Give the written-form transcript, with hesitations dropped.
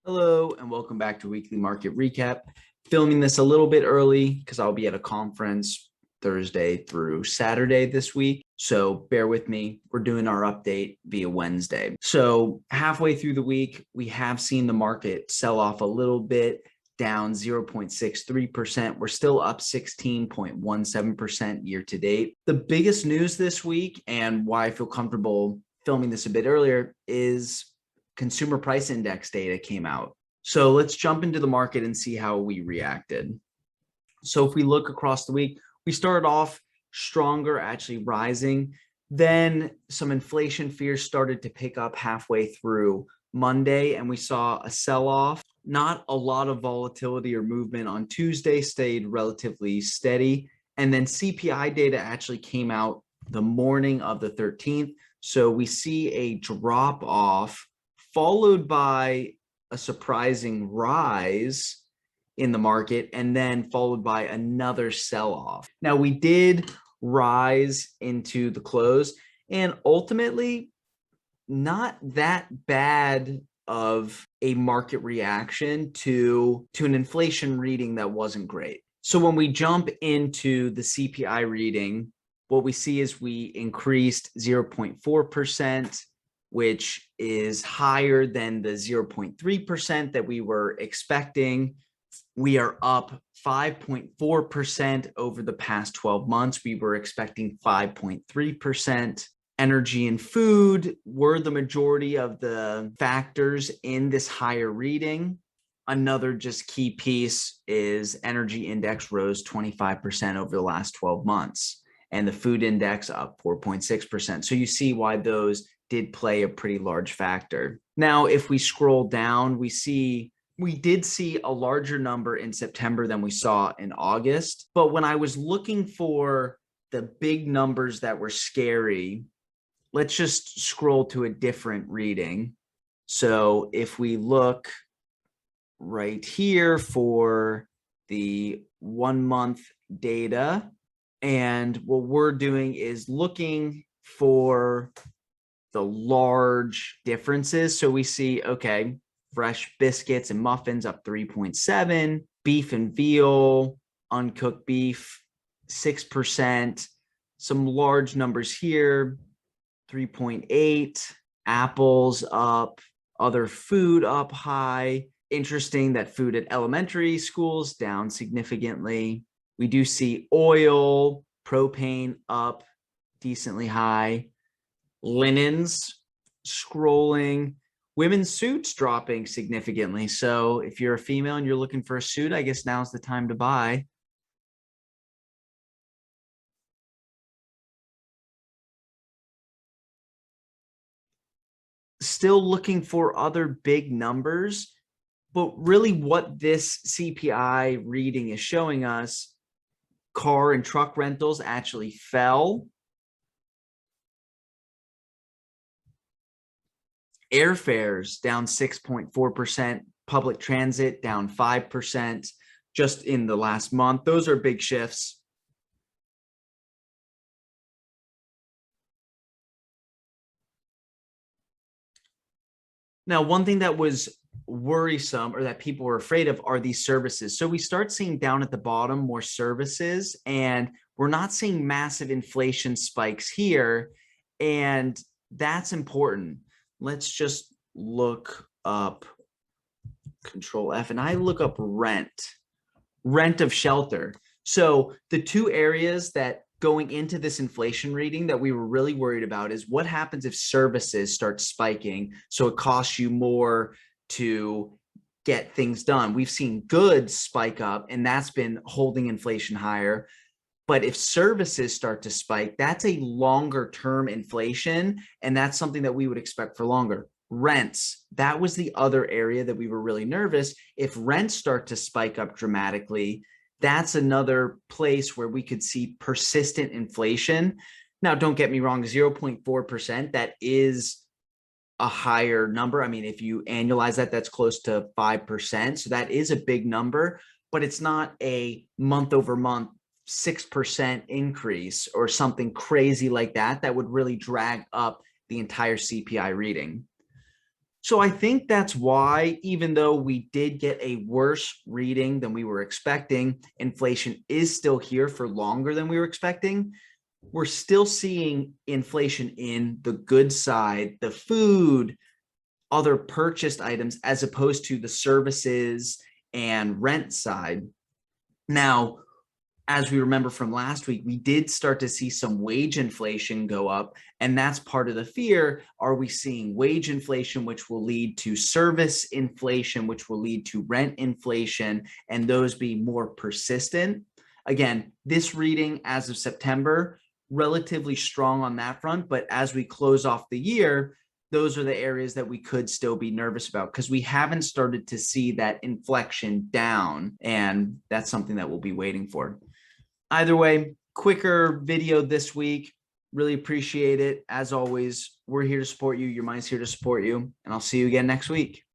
Hello and welcome back to Weekly Market Recap. Filming this a little bit early because I'll be at a conference Thursday through Saturday this week. So bear with me. We're doing our update via Wednesday. So halfway through the week, we have seen the market sell off a little bit, down 0.63%. We're still up 16.17% year to date. The biggest news this week, and why I feel comfortable filming this a bit earlier, is consumer price index data came out. So let's jump into the market and see how we reacted. So if we look across the week, we started off stronger, actually rising. Then some inflation fears started to pick up halfway through Monday, and we saw a sell-off. Not a lot of volatility or movement on Tuesday, stayed relatively steady. And then CPI data actually came out the morning of the 13th. So we see a drop off followed by a surprising rise in the market, and then followed by another sell-off. Now, we did rise into the close, and ultimately, not that bad of a market reaction to an inflation reading that wasn't great. So when we jump into the CPI reading, what we see is we increased 0.4%, which is higher than the 0.3% that we were expecting. We are up 5.4% over the past 12 months. We were expecting 5.3%. Energy and food were the majority of the factors in this higher reading. Another just key piece is energy index rose 25% over the last 12 months, and the food index up 4.6%. So you see why those did play a pretty large factor. Now, if we scroll down, we did see a larger number in September than we saw in August. But when I was looking for the big numbers that were scary, let's just scroll to a different reading. So if we look right here for the 1 month data, and what we're doing is looking for the large differences. So we see, okay, fresh biscuits and muffins up 3.7, beef and veal, uncooked beef, 6%, some large numbers here, 3.8, apples up, other food up high. Interesting that food at elementary schools down significantly. We do see oil, propane up decently high. Linens scrolling, women's suits dropping significantly. So if you're a female and you're looking for a suit, I guess now's the time to buy. Still looking for other big numbers, but really what this CPI reading is showing us, car and truck rentals actually fell. Airfares down 6.4%, public transit down 5% just in the last month. Those are big shifts. Now, one thing that was worrisome, or that people were afraid of, are these services. So we start seeing down at the bottom more services, and we're not seeing massive inflation spikes here, and that's important. Let's just look up Control F, and I look up rent of shelter. So the two areas that going into this inflation reading that we were really worried about is what happens if services start spiking, so it costs you more to get things done. We've seen goods spike up, and that's been holding inflation higher. But if services start to spike, that's a longer term inflation, and that's something that we would expect for longer. Rents, that was the other area that we were really nervous. If rents start to spike up dramatically, that's another place where we could see persistent inflation. Now, don't get me wrong, 0.4%, that is a higher number. I mean, if you annualize that, that's close to 5%. So that is a big number, but it's not a month over month 6% increase or something crazy like that that would really drag up the entire CPI reading. So I think that's why, even though we did get a worse reading than we were expecting, inflation is still here for longer than we were expecting. We're still seeing inflation in the goods side, the food, other purchased items, as opposed to the services and rent side. Now, as we remember from last week, we did start to see some wage inflation go up. And that's part of the fear. Are we seeing wage inflation, which will lead to service inflation, which will lead to rent inflation, and those be more persistent? Again, this reading as of September, relatively strong on that front. But as we close off the year, those are the areas that we could still be nervous about because we haven't started to see that inflection down. And that's something that we'll be waiting for. Either way, quicker video this week. Really appreciate it. As always, we're here to support you. Your mind's here to support you. And I'll see you again next week.